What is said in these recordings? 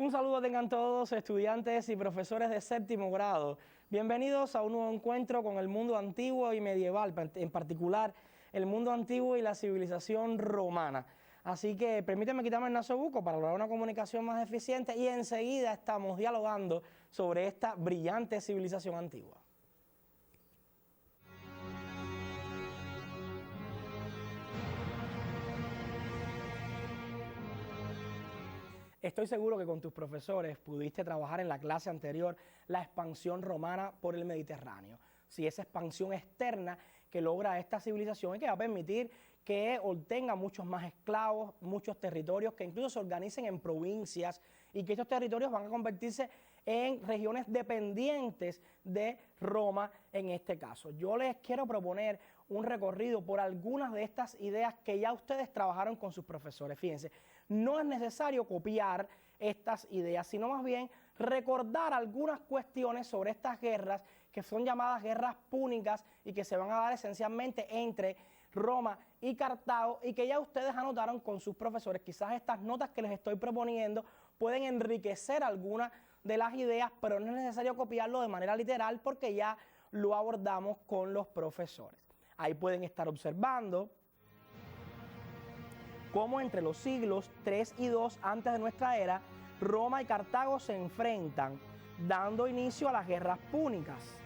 Un saludo tengan todos estudiantes y profesores de séptimo grado. Bienvenidos a un nuevo encuentro con el mundo antiguo y medieval, en particular el mundo antiguo y la civilización romana. Así que permítanme quitarme el nasobuco para lograr una comunicación más eficiente y enseguida estamos dialogando sobre esta brillante civilización antigua. Estoy seguro que con tus profesores pudiste trabajar en la clase anterior la expansión romana por el Mediterráneo. Sí, esa expansión externa que logra esta civilización y que va a permitir que obtenga muchos más esclavos, muchos territorios, que incluso se organicen en provincias y que estos territorios van a convertirse en regiones dependientes de Roma en este caso. Yo les quiero proponer un recorrido por algunas de estas ideas que ya ustedes trabajaron con sus profesores. Fíjense, no es necesario copiar estas ideas, sino más bien recordar algunas cuestiones sobre estas guerras que son llamadas guerras púnicas y que se van a dar esencialmente entre Roma y Cartago y que ya ustedes anotaron con sus profesores. Quizás estas notas que les estoy proponiendo pueden enriquecer algunas de las ideas, pero no es necesario copiarlo de manera literal porque ya lo abordamos con los profesores. Ahí pueden estar observando cómo entre los siglos 3 y 2 antes de nuestra era, Roma y Cartago se enfrentan, dando inicio a las guerras púnicas.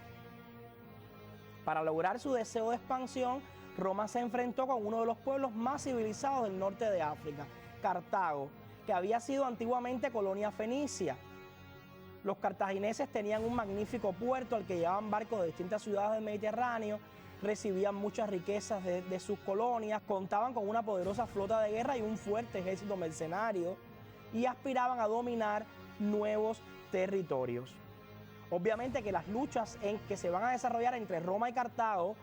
Para lograr su deseo de expansión, Roma se enfrentó con uno de los pueblos más civilizados del norte de África, Cartago, que había sido antiguamente colonia fenicia. Los cartagineses tenían un magnífico puerto al que llevaban barcos de distintas ciudades del Mediterráneo, recibían muchas riquezas de sus colonias, contaban con una poderosa flota de guerra y un fuerte ejército mercenario y aspiraban a dominar nuevos territorios. Obviamente que las luchas que se van a desarrollar entre Roma y Cartago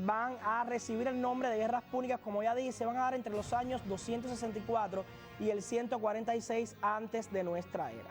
van a recibir el nombre de guerras púnicas, como ya dije, se van a dar entre los años 264 y el 146 antes de nuestra era.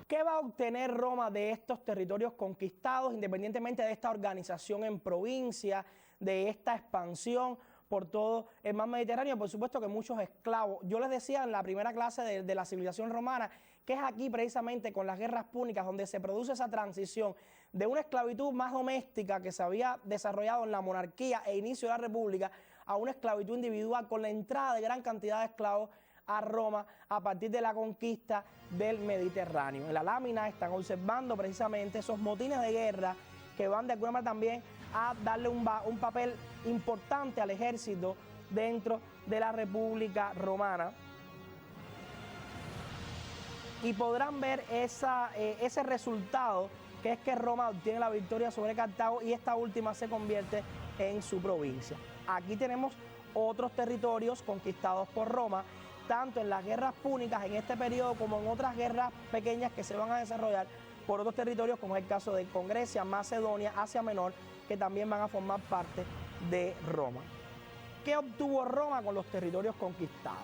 ¿Qué va a obtener Roma de estos territorios conquistados, independientemente de esta organización en provincia, de esta expansión por todo el mar Mediterráneo? Por supuesto que muchos esclavos. Yo les decía en la primera clase de la civilización romana que es aquí precisamente con las guerras púnicas donde se produce esa transición de una esclavitud más doméstica que se había desarrollado en la monarquía e inicio de la república a una esclavitud individual con la entrada de gran cantidad de esclavos a Roma a partir de la conquista del Mediterráneo. En la lámina están observando precisamente esos motines de guerra que van de alguna manera también a darle un papel importante al ejército dentro de la República Romana. Y podrán ver ese resultado, que es que Roma obtiene la victoria sobre Cartago y esta última se convierte en su provincia. Aquí tenemos otros territorios conquistados por Roma, tanto en las guerras púnicas en este periodo como en otras guerras pequeñas que se van a desarrollar por otros territorios, como es el caso de con Grecia, Macedonia, Asia Menor, que también van a formar parte de Roma. ¿Qué obtuvo Roma con los territorios conquistados?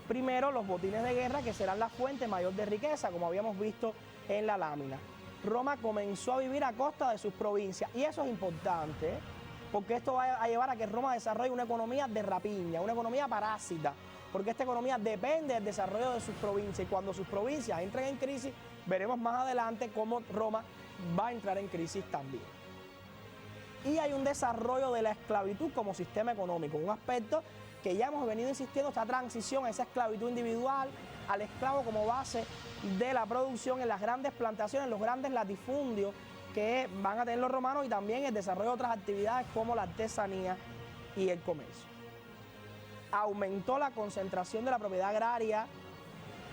Primero, los botines de guerra, que serán la fuente mayor de riqueza, como habíamos visto en la lámina. Roma comenzó a vivir a costa de sus provincias, y eso es importante, porque esto va a llevar a que Roma desarrolle una economía de rapiña, una economía parásita, porque esta economía depende del desarrollo de sus provincias, y cuando sus provincias entren en crisis, veremos más adelante cómo Roma va a entrar en crisis también. Y hay un desarrollo de la esclavitud como sistema económico, un aspecto que ya hemos venido insistiendo, esta transición a esa esclavitud individual, al esclavo como base de la producción en las grandes plantaciones, los grandes latifundios que van a tener los romanos y también el desarrollo de otras actividades como la artesanía y el comercio. Aumentó la concentración de la propiedad agraria,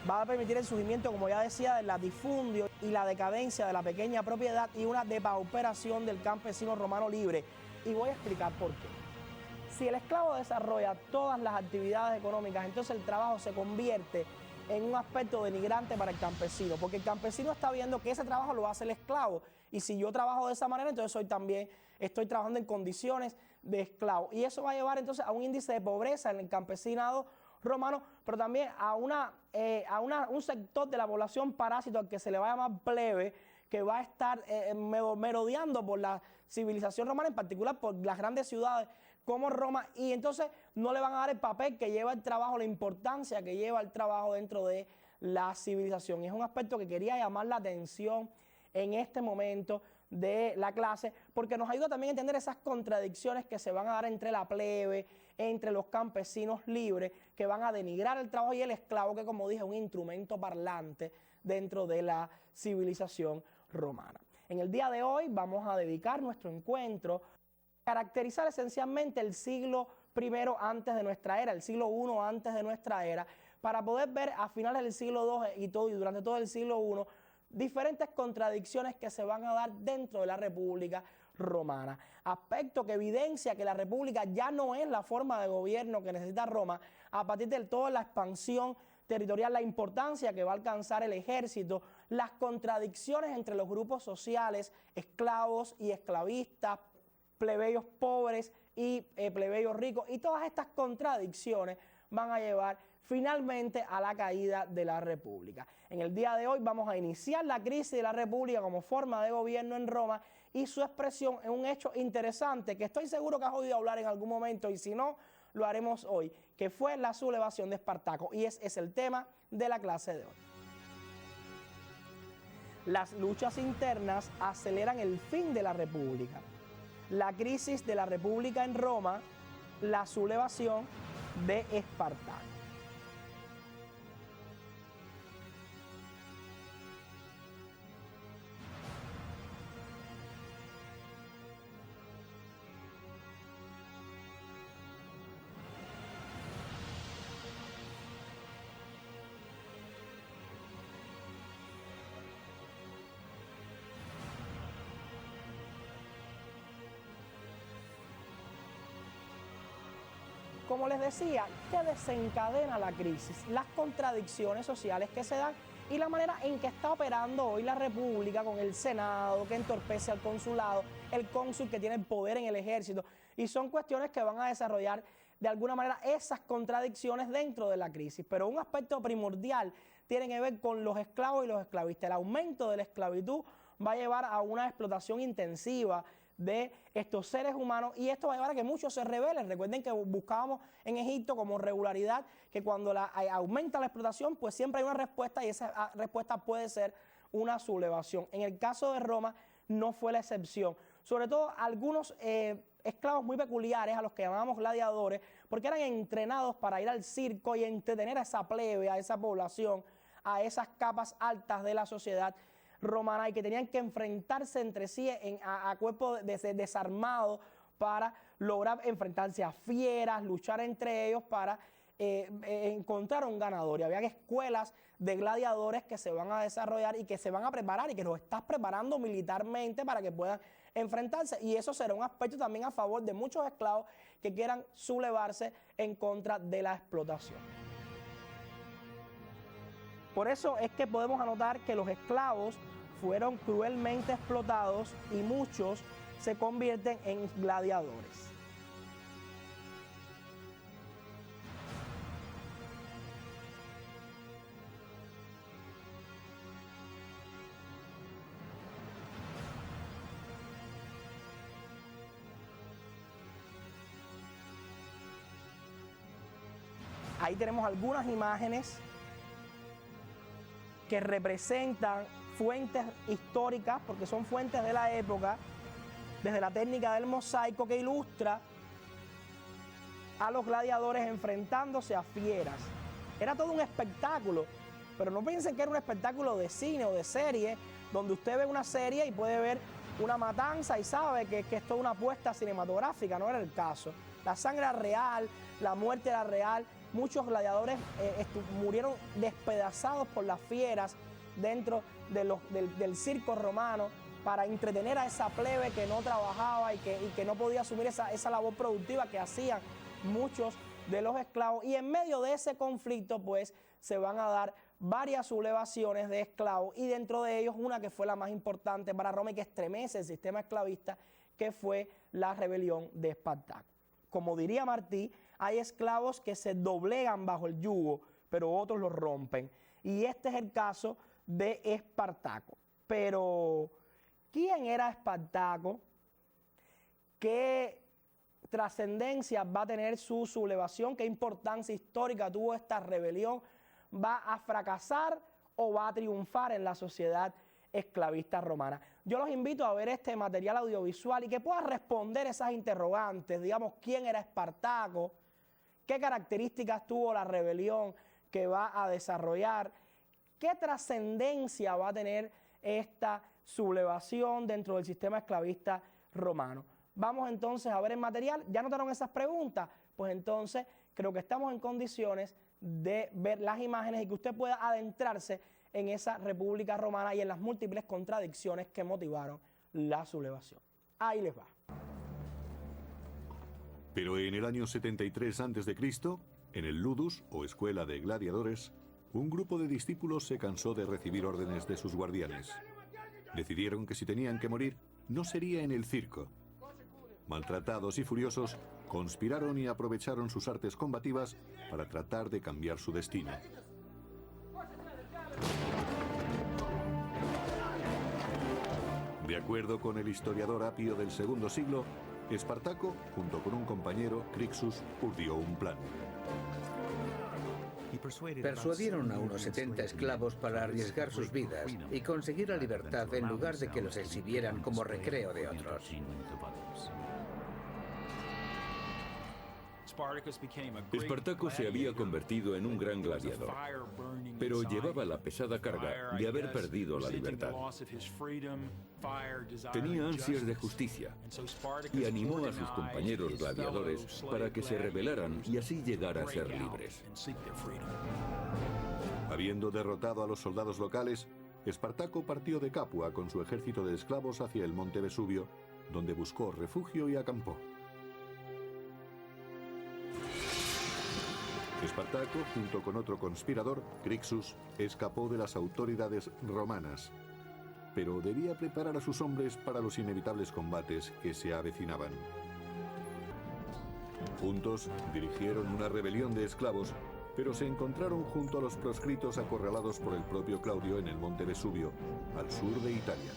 va a permitir el surgimiento, como ya decía, del latifundio y la decadencia de la pequeña propiedad y una depauperación del campesino romano libre. Y voy a explicar por qué. Si el esclavo desarrolla todas las actividades económicas, entonces el trabajo se convierte en un aspecto denigrante para el campesino, porque el campesino está viendo que ese trabajo lo hace el esclavo, y si yo trabajo de esa manera, entonces estoy trabajando en condiciones de esclavo, y eso va a llevar entonces a un índice de pobreza en el campesinado romano, pero también a un sector de la población parásito al que se le va a llamar plebe, que va a estar merodeando por la civilización romana, en particular por las grandes ciudades cómo Roma, y entonces no le van a dar el papel que lleva el trabajo, la importancia que lleva el trabajo dentro de la civilización. Y es un aspecto que quería llamar la atención en este momento de la clase, porque nos ayuda también a entender esas contradicciones que se van a dar entre la plebe, entre los campesinos libres, que van a denigrar el trabajo, y el esclavo, que como dije, es un instrumento parlante dentro de la civilización romana. En el día de hoy vamos a dedicar nuestro encuentro a caracterizar esencialmente el siglo I antes de nuestra era, el siglo I antes de nuestra era, para poder ver a finales del siglo II y durante todo el siglo I diferentes contradicciones que se van a dar dentro de la República Romana. Aspecto que evidencia que la República ya no es la forma de gobierno que necesita Roma a partir de toda la expansión territorial, la importancia que va a alcanzar el ejército, las contradicciones entre los grupos sociales, esclavos y esclavistas, plebeyos pobres y plebeyos ricos, y todas estas contradicciones van a llevar finalmente a la caída de la República. En el día de hoy vamos a iniciar la crisis de la República como forma de gobierno en Roma y su expresión en un hecho interesante que estoy seguro que has oído hablar en algún momento, y si no, lo haremos hoy, que fue la sublevación de Espartaco, y es el tema de la clase de hoy. Las luchas internas aceleran el fin de la República. La crisis de la República en Roma, la sublevación de Espartaco. Como les decía, ¿qué desencadena la crisis? Las contradicciones sociales que se dan y la manera en que está operando hoy la República con el Senado, que entorpece al consulado, el cónsul que tiene el poder en el ejército, y son cuestiones que van a desarrollar de alguna manera esas contradicciones dentro de la crisis. Pero un aspecto primordial tiene que ver con los esclavos y los esclavistas. El aumento de la esclavitud va a llevar a una explotación intensiva de estos seres humanos, y esto va a llevar a que muchos se rebelen. Recuerden que buscábamos en Egipto como regularidad que cuando aumenta la explotación, pues siempre hay una respuesta, y esa respuesta puede ser una sublevación. En el caso de Roma no fue la excepción. Sobre todo algunos esclavos muy peculiares, a los que llamábamos gladiadores, porque eran entrenados para ir al circo y entretener a esa plebe, a esa población, a esas capas altas de la sociedad romana, y que tenían que enfrentarse entre sí a cuerpo desarmado para lograr enfrentarse a fieras, luchar entre ellos para encontrar un ganador. Y había escuelas de gladiadores que se van a desarrollar y que se van a preparar, y que los estás preparando militarmente para que puedan enfrentarse, y eso será un aspecto también a favor de muchos esclavos que quieran sublevarse en contra de la explotación. Por eso es que podemos anotar que los esclavos fueron cruelmente explotados y muchos se convierten en gladiadores. Ahí tenemos algunas imágenes que representan fuentes históricas, porque son fuentes de la época, desde la técnica del mosaico, que ilustra a los gladiadores enfrentándose a fieras. Era todo un espectáculo, pero no piensen que era un espectáculo de cine o de serie, donde usted ve una serie y puede ver una matanza y sabe que esto es una apuesta cinematográfica. No era el caso. La sangre era real, la muerte era real. Muchos gladiadores murieron despedazados por las fieras dentro del circo romano, para entretener a esa plebe que no trabajaba y que no podía asumir esa labor productiva que hacían muchos de los esclavos. Y en medio de ese conflicto, pues, se van a dar varias sublevaciones de esclavos, y dentro de ellos una que fue la más importante para Roma y que estremece el sistema esclavista, que fue la rebelión de Espartaco. Como diría Martí, hay esclavos que se doblegan bajo el yugo, pero otros los rompen. Y este es el caso de Espartaco. Pero, ¿quién era Espartaco? ¿Qué trascendencia va a tener su sublevación? ¿Qué importancia histórica tuvo esta rebelión? ¿Va a fracasar o va a triunfar en la sociedad esclavista romana? Yo los invito a ver este material audiovisual y que puedan responder esas interrogantes, digamos, ¿quién era Espartaco? ¿Qué características tuvo la rebelión que va a desarrollar? ¿Qué trascendencia va a tener esta sublevación dentro del sistema esclavista romano? Vamos entonces a ver el material. ¿Ya notaron esas preguntas? Pues entonces creo que estamos en condiciones de ver las imágenes y que usted pueda adentrarse en esa República Romana y en las múltiples contradicciones que motivaron la sublevación. Ahí les va. Pero en el año 73 a.C., en el Ludus, o escuela de gladiadores, un grupo de discípulos se cansó de recibir órdenes de sus guardianes. Decidieron que si tenían que morir, no sería en el circo. Maltratados y furiosos, conspiraron y aprovecharon sus artes combativas para tratar de cambiar su destino. De acuerdo con el historiador Apio del segundo siglo, Espartaco, junto con un compañero, Crixus, urdió un plan. Persuadieron a unos 70 esclavos para arriesgar sus vidas y conseguir la libertad en lugar de que los exhibieran como recreo de otros. Espartaco se había convertido en un gran gladiador, pero llevaba la pesada carga de haber perdido la libertad. Tenía ansias de justicia y animó a sus compañeros gladiadores para que se rebelaran y así llegar a ser libres. Habiendo derrotado a los soldados locales, Espartaco partió de Capua con su ejército de esclavos hacia el monte Vesubio, donde buscó refugio y acampó. Espartaco, junto con otro conspirador, Crixus, escapó de las autoridades romanas, pero debía preparar a sus hombres para los inevitables combates que se avecinaban. Juntos dirigieron una rebelión de esclavos, pero se encontraron junto a los proscritos acorralados por el propio Claudio en el monte Vesubio, al sur de Italia.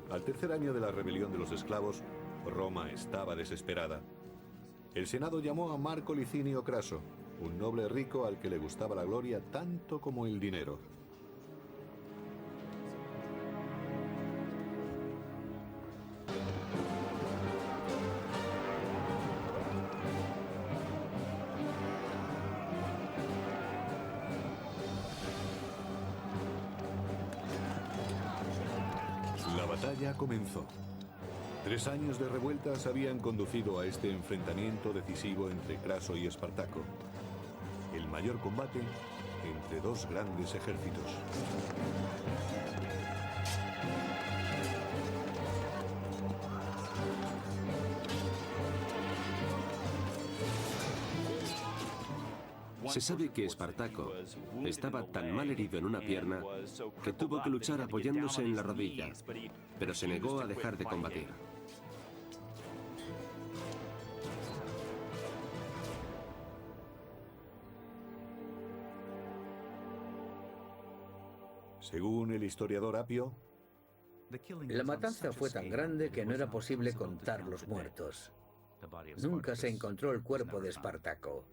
Al tercer año de la rebelión de los esclavos, Roma estaba desesperada. El Senado llamó a Marco Licinio Craso, un noble rico al que le gustaba la gloria tanto como el dinero. La batalla comenzó. 3 años de revueltas habían conducido a este enfrentamiento decisivo entre Craso y Espartaco. El mayor combate entre dos grandes ejércitos. Se sabe que Espartaco estaba tan mal herido en una pierna que tuvo que luchar apoyándose en la rodilla, pero se negó a dejar de combatir. Según el historiador Apio, La matanza fue tan grande que no era posible contar los muertos. Nunca se encontró el cuerpo de Espartaco.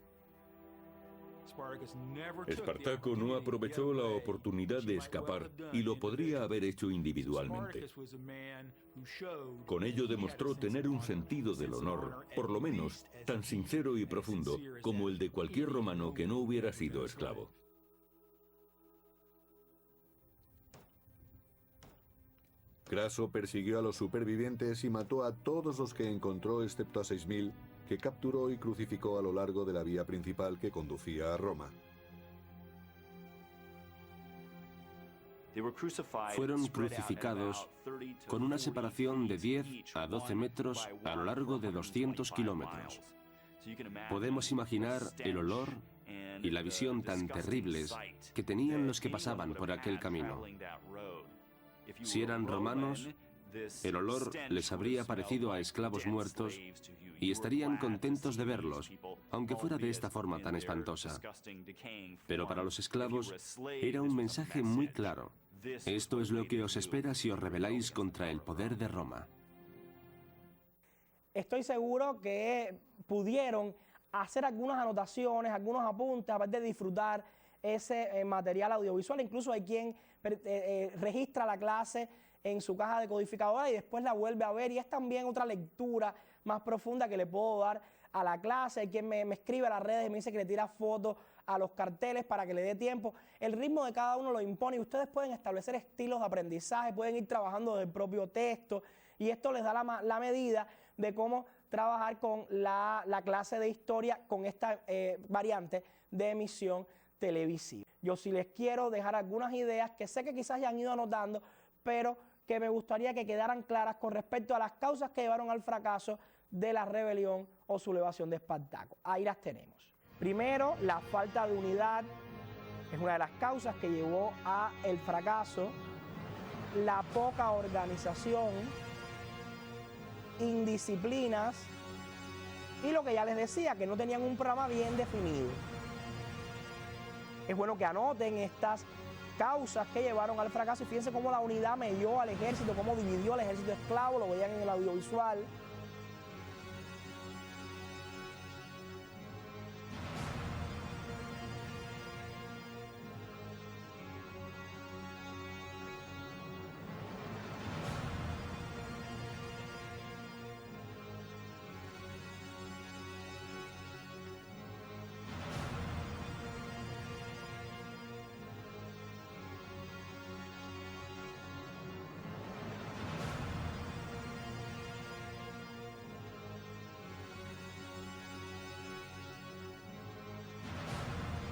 Espartaco no aprovechó la oportunidad de escapar y lo podría haber hecho individualmente. Con ello demostró tener un sentido del honor, por lo menos tan sincero y profundo como el de cualquier romano que no hubiera sido esclavo. Craso persiguió a los supervivientes y mató a todos los que encontró excepto a 6.000 que capturó y crucificó a lo largo de la vía principal que conducía a Roma. Fueron crucificados con una separación de 10 a 12 metros a lo largo de 200 kilómetros. Podemos imaginar el olor y la visión tan terribles que tenían los que pasaban por aquel camino. Si eran romanos, el olor les habría parecido a esclavos muertos y estarían contentos de verlos, aunque fuera de esta forma tan espantosa. Pero para los esclavos era un mensaje muy claro. Esto es lo que os espera si os rebeláis contra el poder de Roma. estoy seguro que pudieron hacer algunas anotaciones, algunos apuntes, aparte de disfrutar ese material audiovisual. Incluso hay quien registra la clase en su caja decodificadora y después la vuelve a ver, y es también otra lectura más profunda que le puedo dar a la clase. Hay quien me escribe a las redes y me dice que le tira fotos a los carteles para que le dé tiempo. El ritmo de cada uno lo impone y ustedes pueden establecer estilos de aprendizaje, pueden ir trabajando del propio texto, y esto les da la medida de cómo trabajar con la clase de historia con esta variante de emisión televisiva. Yo sí les quiero dejar algunas ideas que sé que quizás ya han ido anotando, pero que me gustaría que quedaran claras con respecto a las causas que llevaron al fracaso de la rebelión o sublevación de Espartaco. Ahí las tenemos. Primero, la falta de unidad es una de las causas que llevó al fracaso. La poca organización, indisciplinas y lo que ya les decía, que no tenían un programa bien definido. Es bueno que anoten estas causas que llevaron al fracaso y fíjense cómo la unidad medió al ejército, cómo dividió al ejército esclavo, lo veían en el audiovisual.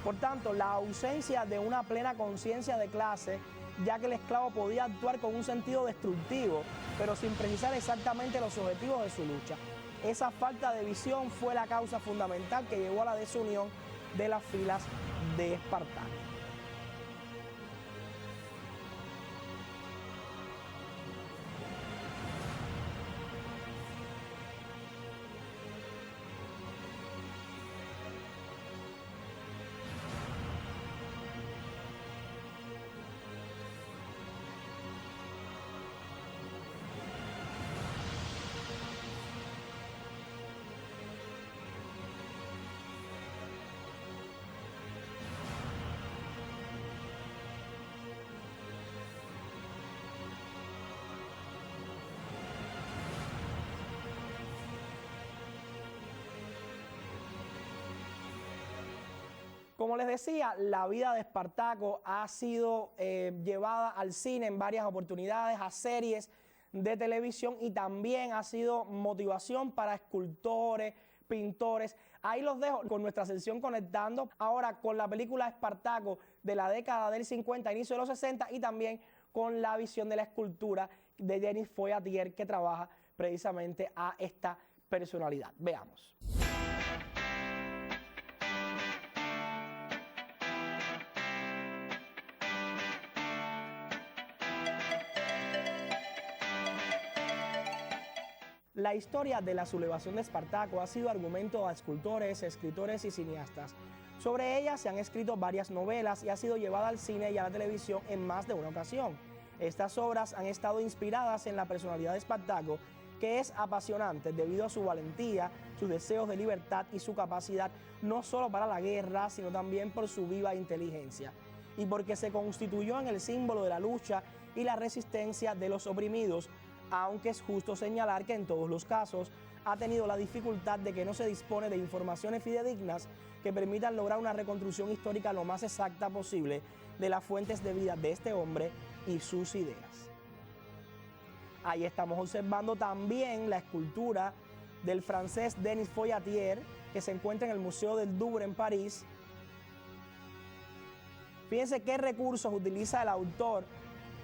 Por tanto, la ausencia de una plena conciencia de clase, ya que el esclavo podía actuar con un sentido destructivo, pero sin precisar exactamente los objetivos de su lucha. Esa falta de visión fue la causa fundamental que llevó a la desunión de las filas de Espartaco. Como les decía, la vida de Espartaco ha sido llevada al cine en varias oportunidades, a series de televisión, y también ha sido motivación para escultores, pintores. Ahí los dejo con nuestra sección Conectando, ahora con la película Espartaco de la década del 50, inicio de los 60, y también con la visión de la escultura de Denis Foyatier, que trabaja precisamente a esta personalidad. Veamos. La historia de la sublevación de Espartaco ha sido argumento a escultores, escritores y cineastas. Sobre ella se han escrito varias novelas y ha sido llevada al cine y a la televisión en más de una ocasión. Estas obras han estado inspiradas en la personalidad de Espartaco, que es apasionante debido a su valentía, sus deseos de libertad y su capacidad no solo para la guerra, sino también por su viva inteligencia, y porque se constituyó en el símbolo de la lucha y la resistencia de los oprimidos, aunque es justo señalar que en todos los casos ha tenido la dificultad de que no se dispone de informaciones fidedignas que permitan lograr una reconstrucción histórica lo más exacta posible de las fuentes de vida de este hombre y sus ideas. Ahí estamos observando también la escultura del francés Denis Foyatier, que se encuentra en el Museo del Louvre en París. Fíjense qué recursos utiliza el autor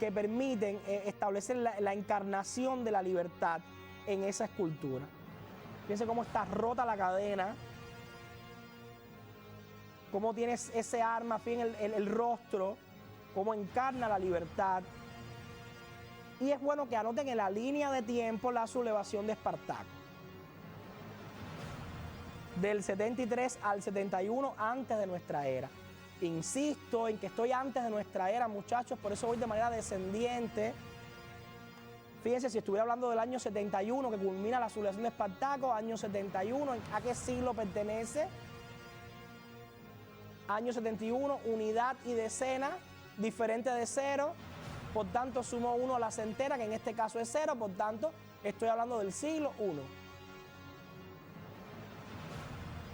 que permiten establecer la encarnación de la libertad en esa escultura. Fíjense cómo está rota la cadena, cómo tiene ese arma, fíjense el rostro, cómo encarna la libertad. Y es bueno que anoten en la línea de tiempo la sublevación de Espartaco. Del 73 al 71 antes de nuestra era. Insisto en que estoy antes de nuestra era, muchachos, por eso voy de manera descendiente. Fíjense, si estuviera hablando del año 71, que culmina la sublevación de Espartaco, año 71, ¿a qué siglo pertenece? Año 71, unidad y decena, diferente de cero, por tanto sumo 1 a la centena, que en este caso es 0, por tanto estoy hablando del siglo I.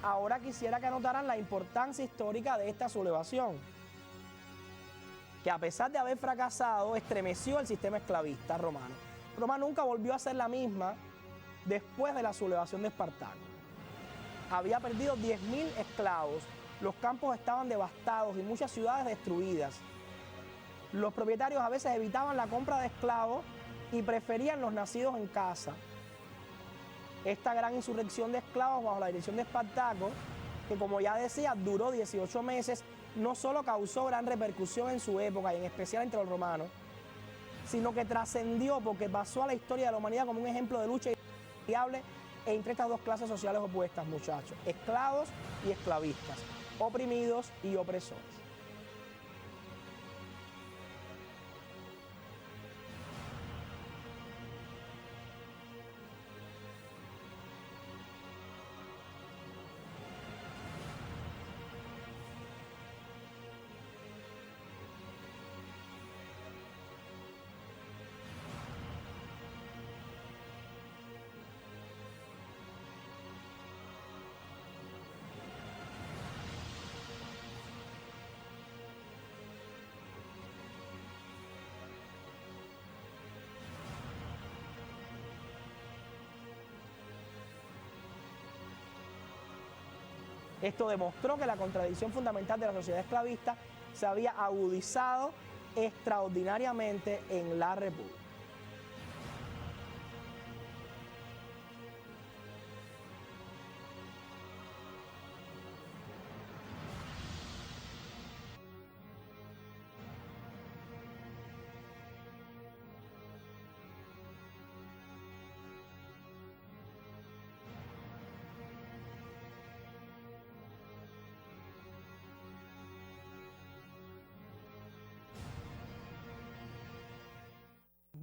Ahora quisiera que anotaran la importancia histórica de esta sublevación, que a pesar de haber fracasado, estremeció el sistema esclavista romano. Roma nunca volvió a ser la misma después de la sublevación de Espartaco. Había perdido 10.000 esclavos, los campos estaban devastados y muchas ciudades destruidas. Los propietarios a veces evitaban la compra de esclavos y preferían los nacidos en casa. Esta gran insurrección de esclavos bajo la dirección de Espartaco, que como ya decía, duró 18 meses, no solo causó gran repercusión en su época y en especial entre los romanos, sino que trascendió porque pasó a la historia de la humanidad como un ejemplo de lucha inviable entre estas dos clases sociales opuestas, muchachos, esclavos y esclavistas, oprimidos y opresores. Esto demostró que la contradicción fundamental de la sociedad esclavista se había agudizado extraordinariamente en la República.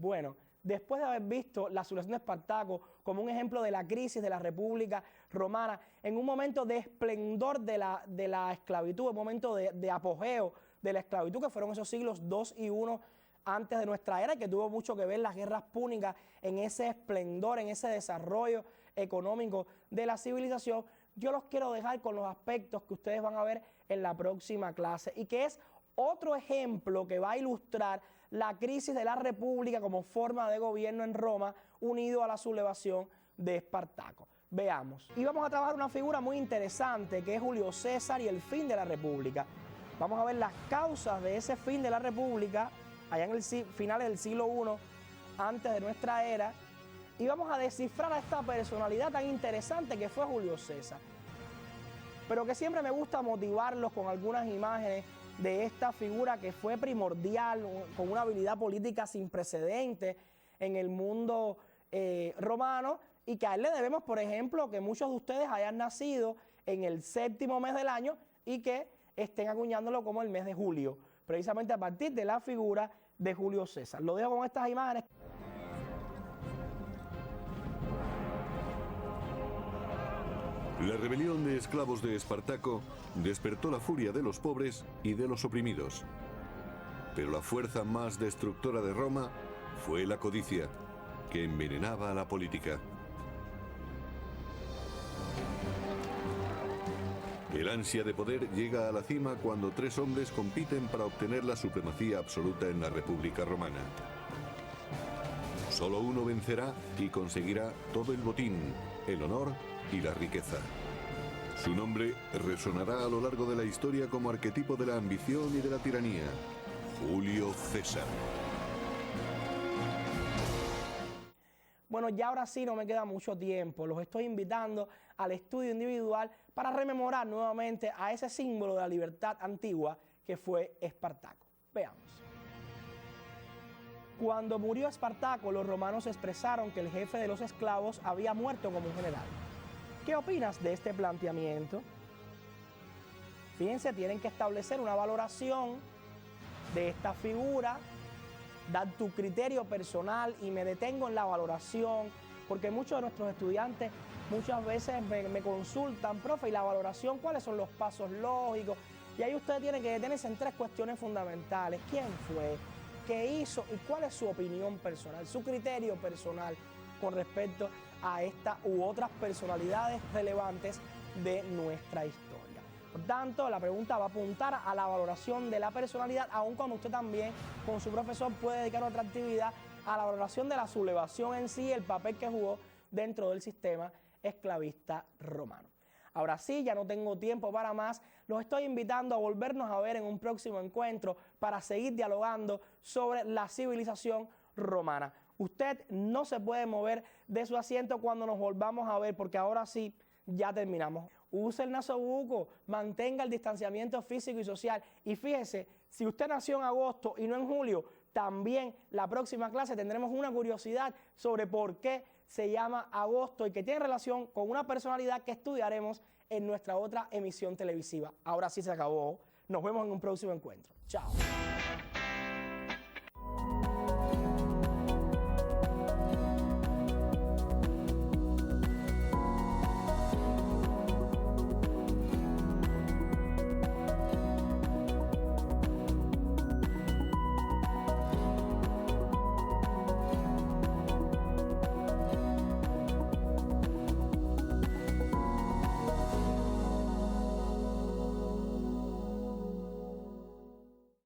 Bueno, después de haber visto la sublevación de Espartaco como un ejemplo de la crisis de la República Romana, en un momento de esplendor de la esclavitud, un momento de apogeo de la esclavitud, que fueron esos siglos II y I antes de nuestra era, y que tuvo mucho que ver las guerras púnicas en ese esplendor, en ese desarrollo económico de la civilización, yo los quiero dejar con los aspectos que ustedes van a ver en la próxima clase, y que es otro ejemplo que va a ilustrar la crisis de la República como forma de gobierno en Roma, unido a la sublevación de Espartaco. Veamos. Y vamos a trabajar una figura muy interesante, que es Julio César y el fin de la República. Vamos a ver las causas de ese fin de la República, allá en el finales del siglo I, antes de nuestra era, y vamos a descifrar a esta personalidad tan interesante que fue Julio César. Pero que siempre me gusta motivarlos con algunas imágenes de esta figura que fue primordial, con una habilidad política sin precedentes en el mundo romano, y que a él le debemos, por ejemplo, que muchos de ustedes hayan nacido en el 7º mes del año y que estén acuñándolo como el mes de julio, precisamente a partir de la figura de Julio César. Lo dejo con estas imágenes. La rebelión de esclavos de Espartaco despertó la furia de los pobres y de los oprimidos. Pero la fuerza más destructora de Roma fue la codicia, que envenenaba a la política. El ansia de poder llega a la cima cuando 3 hombres compiten para obtener la supremacía absoluta en la República Romana. Solo uno vencerá y conseguirá todo el botín, el honor y la riqueza. Su nombre resonará a lo largo de la historia como arquetipo de la ambición y de la tiranía: Julio César. Bueno, ya ahora sí no me queda mucho tiempo. Los estoy invitando al estudio individual para rememorar nuevamente a ese símbolo de la libertad antigua que fue Espartaco. Veamos. Cuando murió Espartaco, los romanos expresaron que el jefe de los esclavos había muerto como un general. ¿Qué opinas de este planteamiento? Fíjense, tienen que establecer una valoración de esta figura dar tu criterio personal y me detengo en la valoración, porque muchos de nuestros estudiantes muchas veces me consultan, profe, ¿y la valoración cuáles son los pasos lógicos? Y ahí usted tiene que detenerse en 3 cuestiones fundamentales. ¿Quién fue? ¿Qué hizo? ¿Y cuál es su opinión personal, su criterio personal con respecto a esta u otras personalidades relevantes de nuestra historia? Por tanto, la pregunta va a apuntar a la valoración de la personalidad, aun cuando usted también con su profesor puede dedicar otra actividad a la valoración de la sublevación en sí, el papel que jugó dentro del sistema esclavista romano. Ahora sí, ya no tengo tiempo para más, los estoy invitando a volvernos a ver en un próximo encuentro para seguir dialogando sobre la civilización romana. Usted no se puede mover de su asiento cuando nos volvamos a ver, porque ahora sí, ya terminamos. Use el nasobuco, mantenga el distanciamiento físico y social. Y fíjese, si usted nació en agosto y no en julio, también la próxima clase tendremos una curiosidad sobre por qué se llama agosto y que tiene relación con una personalidad que estudiaremos en nuestra otra emisión televisiva. Ahora sí se acabó. Nos vemos en un próximo encuentro. Chao.